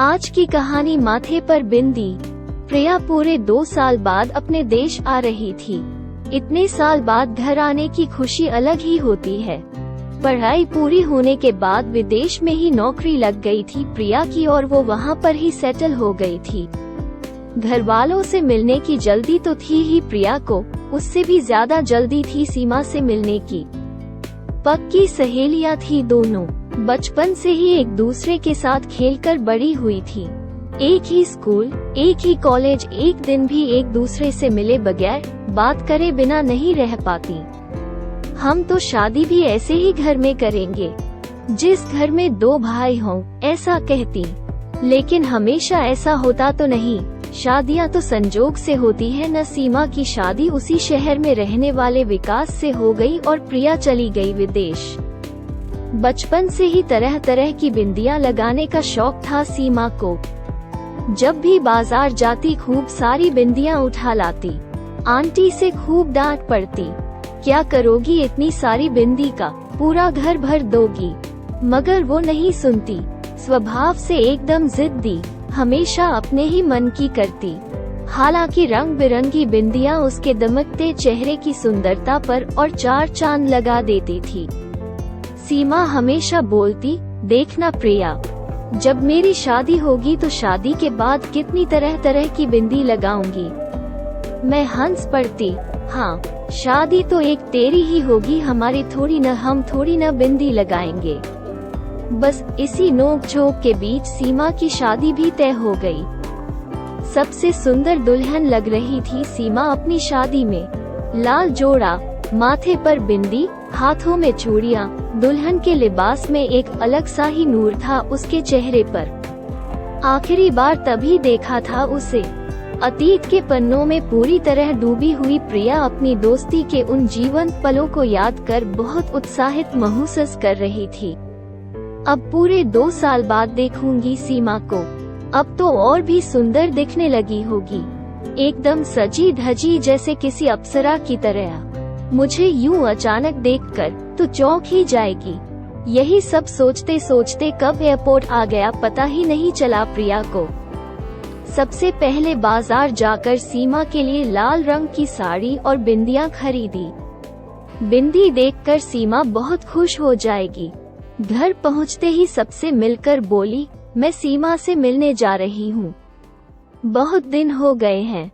आज की कहानी माथे पर बिंदी। प्रिया पूरे 2 साल बाद अपने देश आ रही थी। इतने साल बाद घर आने की खुशी अलग ही होती है। पढ़ाई पूरी होने के बाद विदेश में ही नौकरी लग गई थी प्रिया की और वो वहाँ पर ही सेटल हो गई थी। घर वालों से मिलने की जल्दी तो थी ही प्रिया को, उससे भी ज्यादा जल्दी थी सीमा से मिलने की। पक्की सहेलियां थी दोनों, बचपन से ही एक दूसरे के साथ खेलकर बड़ी हुई थी। एक ही स्कूल, एक ही कॉलेज, एक दिन भी एक दूसरे से मिले बगैर, बात करे बिना नहीं रह पाती। हम तो शादी भी ऐसे ही घर में करेंगे जिस घर में 2 भाई हों, ऐसा कहती। लेकिन हमेशा ऐसा होता तो नहीं, शादियां तो संजोग से होती है न। सीमा की शादी उसी शहर में रहने वाले विकास से हो गई और प्रिया चली गई विदेश। बचपन से ही तरह तरह की बिंदियां लगाने का शौक था सीमा को। जब भी बाजार जाती खूब सारी बिंदियां उठा लाती। आंटी से खूब डांट पड़ती, क्या करोगी इतनी सारी बिंदी का, पूरा घर भर दोगी। मगर वो नहीं सुनती, स्वभाव से एकदम जिद्दी, हमेशा अपने ही मन की करती। हालांकि रंग बिरंगी बिंदियां उसके दमकते चेहरे की सुंदरता पर और 4 चांद लगा देती थी। सीमा हमेशा बोलती, देखना प्रिया, जब मेरी शादी होगी तो शादी के बाद कितनी तरह तरह की बिंदी लगाऊंगी। मैं हंस पड़ती, हाँ शादी तो एक तेरी ही होगी, हमारी थोड़ी न, हम थोड़ी न बिंदी लगाएंगे। बस इसी नोक झोंक के बीच सीमा की शादी भी तय हो गई। सबसे सुंदर दुल्हन लग रही थी सीमा अपनी शादी में। लाल जोड़ा, माथे पर बिंदी, हाथों में चूड़ियां, दुल्हन के लिबास में एक अलग सा ही नूर था उसके चेहरे पर। आखिरी बार तभी देखा था उसे। अतीत के पन्नों में पूरी तरह डूबी हुई प्रिया अपनी दोस्ती के उन जीवंत पलों को याद कर बहुत उत्साहित महसूस कर रही थी। अब पूरे 2 साल बाद देखूंगी सीमा को, अब तो और भी सुंदर दिखने लगी होगी, एकदम सजी धजी जैसे किसी अप्सरा की तरह। मुझे यूं अचानक देखकर तो चौंक ही जाएगी। यही सब सोचते सोचते कब एयरपोर्ट आ गया पता ही नहीं चला प्रिया को। सबसे पहले बाजार जाकर सीमा के लिए लाल रंग की साड़ी और बिंदियां खरीदी। बिंदी देखकर सीमा बहुत खुश हो जाएगी। घर पहुंचते ही सबसे मिलकर बोली, मैं सीमा से मिलने जा रही हूँ। बहुत दिन हो गए हैं,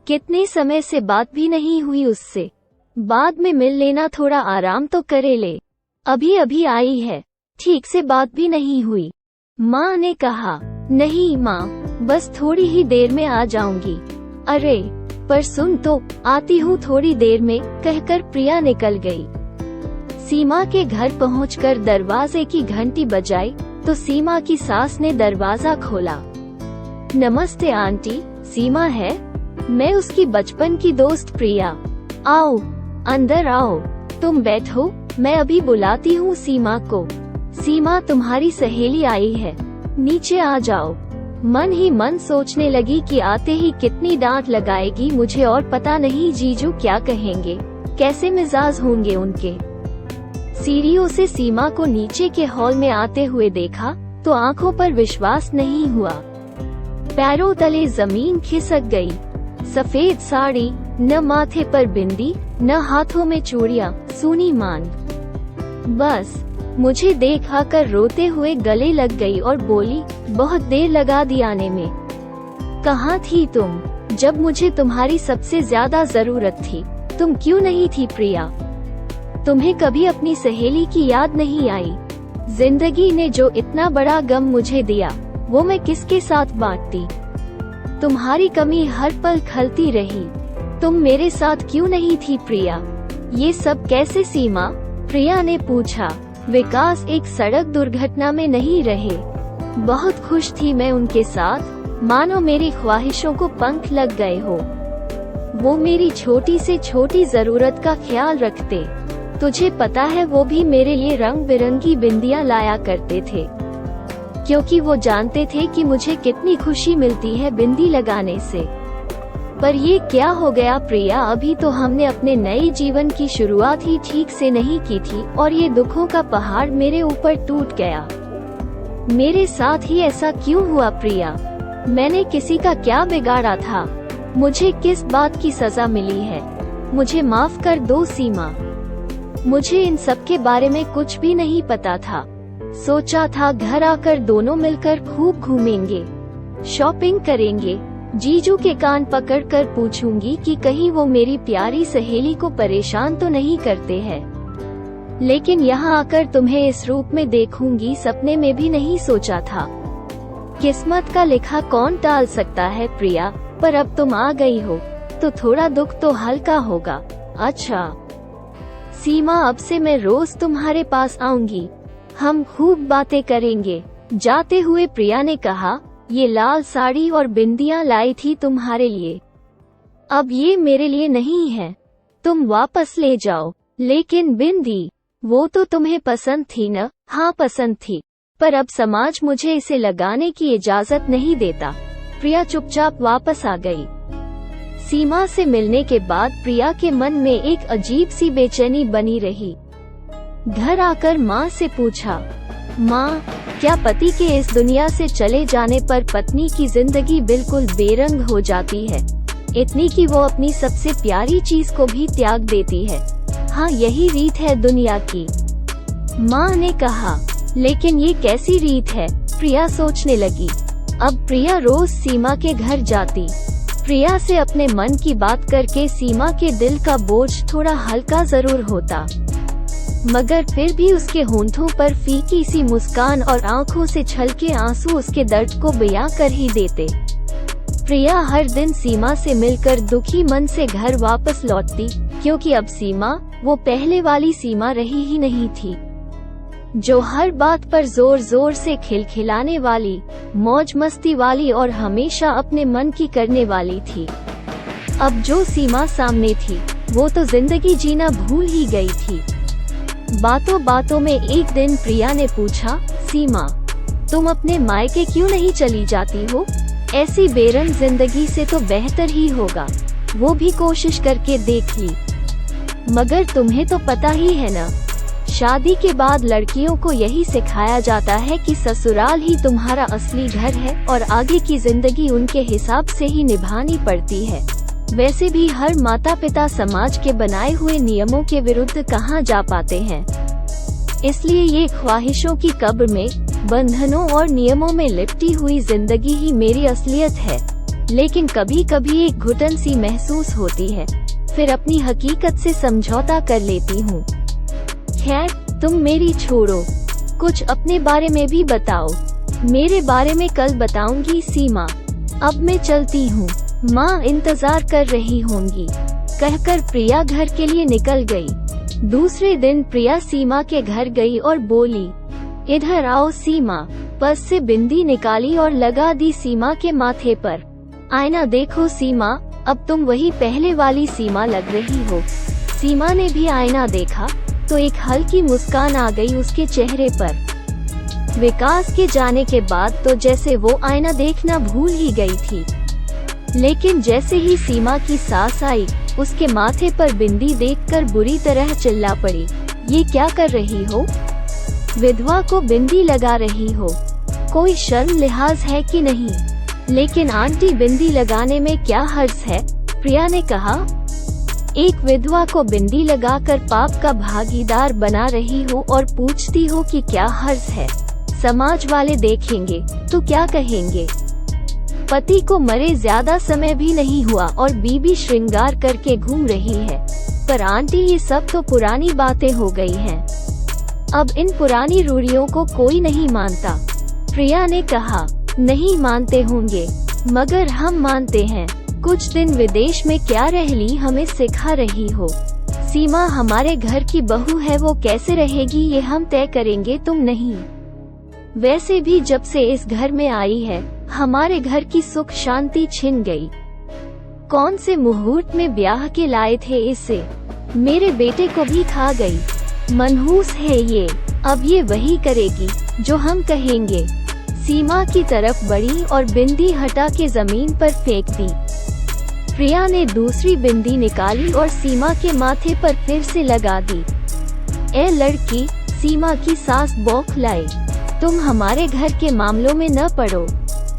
कितने समय से बात भी नहीं हुई उससे। बाद में मिल लेना, थोड़ा आराम तो करे ले, अभी अभी आई है, ठीक से बात भी नहीं हुई। माँ ने कहा, नहीं माँ, बस थोड़ी ही देर में आ जाऊंगी। अरे पर सुन तो, आती हूँ थोड़ी देर में, कहकर प्रिया निकल गई। सीमा के घर पहुंचकर दरवाजे की घंटी बजाई तो सीमा की सास ने दरवाजा खोला। नमस्ते आंटी, सीमा है, मैं उसकी बचपन की दोस्त प्रिया। आओ अंदर आओ, तुम बैठो, मैं अभी बुलाती हूँ सीमा को। सीमा तुम्हारी सहेली आई है, नीचे आ जाओ। मन ही मन सोचने लगी कि आते ही कितनी डांट लगाएगी मुझे, और पता नहीं जीजू क्या कहेंगे, कैसे मिजाज होंगे उनके। सीढ़ियों से सीमा को नीचे के हॉल में आते हुए देखा तो आंखों पर विश्वास नहीं हुआ। पैरों तले जमीन खिसक गई। सफेद साड़ी, न माथे पर बिंदी, न हाथों में चूड़ियां, सूनी मांग। बस मुझे देख आकर रोते हुए गले लग गई और बोली, बहुत देर लगा दी आने में। कहाँ थी तुम जब मुझे तुम्हारी सबसे ज्यादा जरूरत थी? तुम क्यों नहीं थी प्रिया? तुम्हें कभी अपनी सहेली की याद नहीं आई? जिंदगी ने जो इतना बड़ा गम मुझे दिया, वो मैं किसके साथ बांटती? तुम्हारी कमी हर पल खलती रही, तुम मेरे साथ क्यों नहीं थी प्रिया? ये सब कैसे सीमा? प्रिया ने पूछा। विकास एक सड़क दुर्घटना में नहीं रहे। बहुत खुश थी मैं उनके साथ, मानो मेरी ख्वाहिशों को पंख लग गए हो। वो मेरी छोटी से छोटी जरूरत का ख्याल रखते। तुझे पता है, वो भी मेरे लिए रंग बिरंगी बिंदियां लाया करते थे, क्योंकि वो जानते थे कि मुझे कितनी खुशी मिलती है बिंदी लगाने से। पर ये क्या हो गया प्रिया, अभी तो हमने अपने नए जीवन की शुरुआत ही ठीक से नहीं की थी और ये दुखों का पहाड़ मेरे ऊपर टूट गया। मेरे साथ ही ऐसा क्यों हुआ प्रिया? मैंने किसी का क्या बिगाड़ा था? मुझे किस बात की सजा मिली है? मुझे माफ कर दो सीमा। मुझे इन सब के बारे में कुछ भी नहीं पता था। सोचा था घर आकर दोनों मिलकर खूब घूमेंगे, शॉपिंग करेंगे, जीजू के कान पकड़कर पूछूंगी कि कहीं वो मेरी प्यारी सहेली को परेशान तो नहीं करते हैं। लेकिन यहाँ आकर तुम्हें इस रूप में देखूंगी सपने में भी नहीं सोचा था। किस्मत का लिखा कौन टाल सकता है प्रिया, पर अब तुम आ गई हो तो थोड़ा दुख तो हल्का होगा। अच्छा सीमा, अब से मैं रोज तुम्हारे पास आऊंगी, हम खूब बातें करेंगे। जाते हुए प्रिया ने कहा, ये लाल साड़ी और बिंदियां लाई थी तुम्हारे लिए, अब ये मेरे लिए नहीं है, तुम वापस ले जाओ। लेकिन बिंदी, वो तो तुम्हें पसंद थी न? हाँ पसंद थी, पर अब समाज मुझे इसे लगाने की इजाजत नहीं देता। प्रिया चुपचाप वापस आ गई। सीमा से मिलने के बाद प्रिया के मन में एक अजीब सी बेचैनी बनी रही। घर आकर माँ से पूछा, माँ, क्या पति के इस दुनिया से चले जाने पर पत्नी की जिंदगी बिल्कुल बेरंग हो जाती है, इतनी कि वो अपनी सबसे प्यारी चीज को भी त्याग देती है? हाँ, यही रीत है दुनिया की, माँ ने कहा। लेकिन ये कैसी रीत है? प्रिया सोचने लगी। अब प्रिया रोज सीमा के घर जाती। प्रिया से अपने मन की बात करके सीमा के दिल का बोझ थोड़ा हल्का जरूर होता, मगर फिर भी उसके होंठों पर फीकी सी मुस्कान और आंखों से छलके आंसू उसके दर्द को बयां कर ही देते। प्रिया हर दिन सीमा से मिलकर दुखी मन से घर वापस लौटती, क्योंकि अब सीमा वो पहले वाली सीमा रही ही नहीं थी, जो हर बात पर जोर जोर से खिलखिलाने वाली, मौज मस्ती वाली और हमेशा अपने मन की करने वाली थी। अब जो सीमा सामने थी वो तो जिंदगी जीना भूल ही गई थी। बातों बातों में एक दिन प्रिया ने पूछा, सीमा, तुम अपने मायके क्यों नहीं चली जाती हो? ऐसी बेरंग जिंदगी से तो बेहतर ही होगा, वो भी कोशिश करके देख ली। मगर तुम्हें तो पता ही है ना, शादी के बाद लड़कियों को यही सिखाया जाता है कि ससुराल ही तुम्हारा असली घर है और आगे की जिंदगी उनके हिसाब से ही निभानी पड़ती है। वैसे भी हर माता पिता समाज के बनाए हुए नियमों के विरुद्ध कहाँ जा पाते हैं। इसलिए ये ख्वाहिशों की कब्र में, बंधनों और नियमों में लिपटी हुई जिंदगी ही मेरी असलियत है। लेकिन कभी कभी एक घुटन सी महसूस होती है, फिर अपनी हकीकत से समझौता कर लेती हूँ। खैर, तुम मेरी छोड़ो, कुछ अपने बारे में भी बताओ। मेरे बारे में कल बताऊंगी सीमा, अब मैं चलती हूँ, माँ इंतजार कर रही होंगी, कहकर प्रिया घर के लिए निकल गई। दूसरे दिन प्रिया सीमा के घर गई और बोली, इधर आओ सीमा। पर्स से बिंदी निकाली और लगा दी सीमा के माथे पर। आईना देखो सीमा, अब तुम वही पहले वाली सीमा लग रही हो। सीमा ने भी आईना देखा तो एक हल्की मुस्कान आ गई उसके चेहरे पर। विकास के जाने के बाद तो जैसे वो आईना देखना भूल ही गई थी, लेकिन जैसे ही सीमा की सास आई, उसके माथे पर बिंदी देखकर बुरी तरह चिल्ला पड़ी, ये क्या कर रही हो? विधवा को बिंदी लगा रही हो, कोई शर्म लिहाज है कि नहीं? लेकिन आंटी, बिंदी लगाने में क्या हर्ज है? प्रिया ने कहा, एक विधवा को बिंदी लगाकर पाप का भागीदार बना रही हो और पूछती हो कि क्या हर्ज है? समाज वाले देखेंगे तो क्या कहेंगे? पति को मरे ज्यादा समय भी नहीं हुआ और बीबी श्रृंगार करके घूम रही है। पर आंटी, ये सब तो पुरानी बातें हो गई हैं। अब इन पुरानी रूढ़ियों को कोई नहीं मानता। प्रिया ने कहा, नहीं मानते होंगे, मगर हम मानते हैं। कुछ दिन विदेश में क्या रह ली, हमें सिखा रही हो। सीमा हमारे घर की बहू है, वो कैसे रहेगी ये हम तय करेंगे, तुम नहीं। वैसे भी जब से इस घर में आई है, हमारे घर की सुख शांति छिन गई। कौन से मुहूर्त में ब्याह के लाए थे इसे, मेरे बेटे को भी खा गई। मनहूस है ये, अब ये वही करेगी जो हम कहेंगे। सीमा की तरफ बढ़ी और बिंदी हटा के जमीन पर फेंक दी। प्रिया ने दूसरी बिंदी निकाली और सीमा के माथे पर फिर से लगा दी। ए लड़की, सीमा की सास बौखलाई, तुम हमारे घर के मामलों में न पड़ो।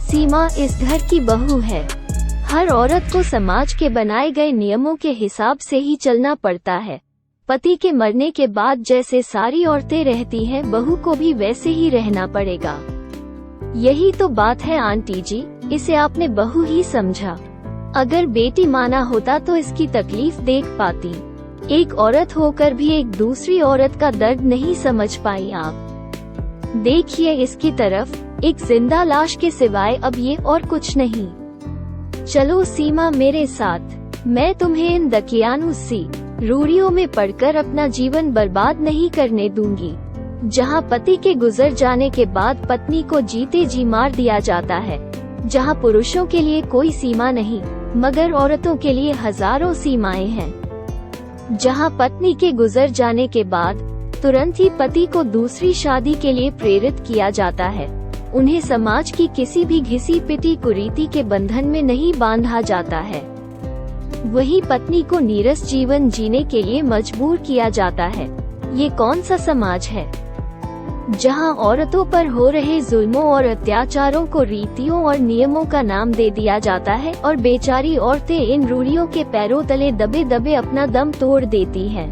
सीमा इस घर की बहू है। हर औरत को समाज के बनाए गए नियमों के हिसाब से ही चलना पड़ता है। पति के मरने के बाद जैसे सारी औरतें रहती हैं, बहू को भी वैसे ही रहना पड़ेगा। यही तो बात है आंटी जी, इसे आपने बहू ही समझा। अगर बेटी माना होता तो इसकी तकलीफ देख पाती। एक औरत होकर भी एक दूसरी औरत का दर्द नहीं समझ पाई आप। देखिए इसकी तरफ, एक जिंदा लाश के सिवाय अब ये और कुछ नहीं। चलो सीमा मेरे साथ, मैं तुम्हें इन दकियानुसी रूढ़ियों में पड़कर अपना जीवन बर्बाद नहीं करने दूंगी, जहां पति के गुजर जाने के बाद पत्नी को जीते जी मार दिया जाता है, जहां पुरुषों के लिए कोई सीमा नहीं मगर औरतों के लिए हजारों सीमाएं हैं, जहां पत्नी के गुजर जाने के बाद तुरंत ही पति को दूसरी शादी के लिए प्रेरित किया जाता है। उन्हें समाज की किसी भी घिसी पिटी कुरीति के बंधन में नहीं बांधा जाता है। वहीं पत्नी को नीरस जीवन जीने के लिए मजबूर किया जाता है। ये कौन सा समाज है जहां औरतों पर हो रहे जुल्मों और अत्याचारों को रीतियों और नियमों का नाम दे दिया जाता है और बेचारी औरतें इन रूढ़ियों के पैरों तले दबे दबे अपना दम तोड़ देती हैं।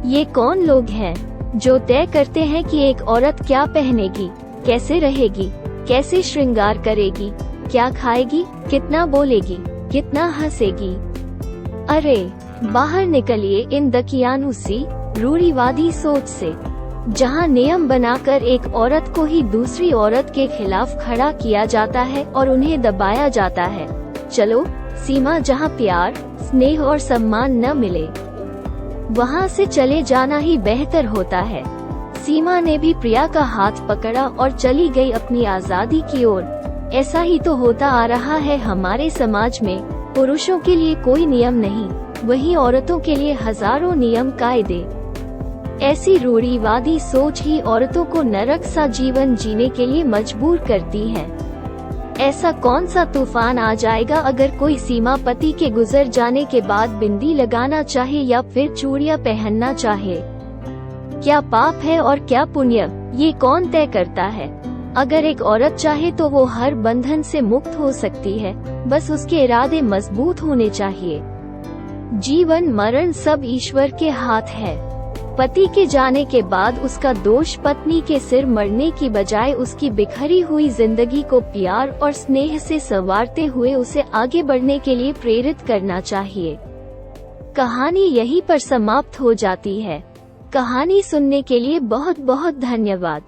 ये कौन लोग हैं जो तय करते हैं कि एक औरत क्या पहनेगी, कैसे रहेगी, कैसे श्रृंगार करेगी, क्या खाएगी, कितना बोलेगी, कितना हंसेगी? अरे बाहर निकलिए इन दकियानुसी रूढ़िवादी सोच से, जहां नियम बनाकर एक औरत को ही दूसरी औरत के खिलाफ खड़ा किया जाता है और उन्हें दबाया जाता है। चलो सीमा, जहां प्यार, स्नेह और सम्मान न मिले, वहां से चले जाना ही बेहतर होता है। सीमा ने भी प्रिया का हाथ पकड़ा और चली गई अपनी आजादी की ओर। ऐसा ही तो होता आ रहा है हमारे समाज में। पुरुषों के लिए कोई नियम नहीं, वहीं औरतों के लिए हजारों नियम कायदे। ऐसी रूढ़िवादी सोच ही औरतों को नरक सा जीवन जीने के लिए मजबूर करती है। ऐसा कौन सा तूफान आ जाएगा अगर कोई सीमा पति के गुजर जाने के बाद बिंदी लगाना चाहे या फिर चूड़ियां पहनना चाहे? क्या पाप है और क्या पुण्य, ये कौन तय करता है? अगर एक औरत चाहे तो वो हर बंधन से मुक्त हो सकती है, बस उसके इरादे मजबूत होने चाहिए। जीवन मरण सब ईश्वर के हाथ है। पति के जाने के बाद उसका दोष पत्नी के सिर मरने की बजाय उसकी बिखरी हुई जिंदगी को प्यार और स्नेह से संवारते हुए उसे आगे बढ़ने के लिए प्रेरित करना चाहिए। कहानी यहीं पर समाप्त हो जाती है। कहानी सुनने के लिए बहुत बहुत धन्यवाद।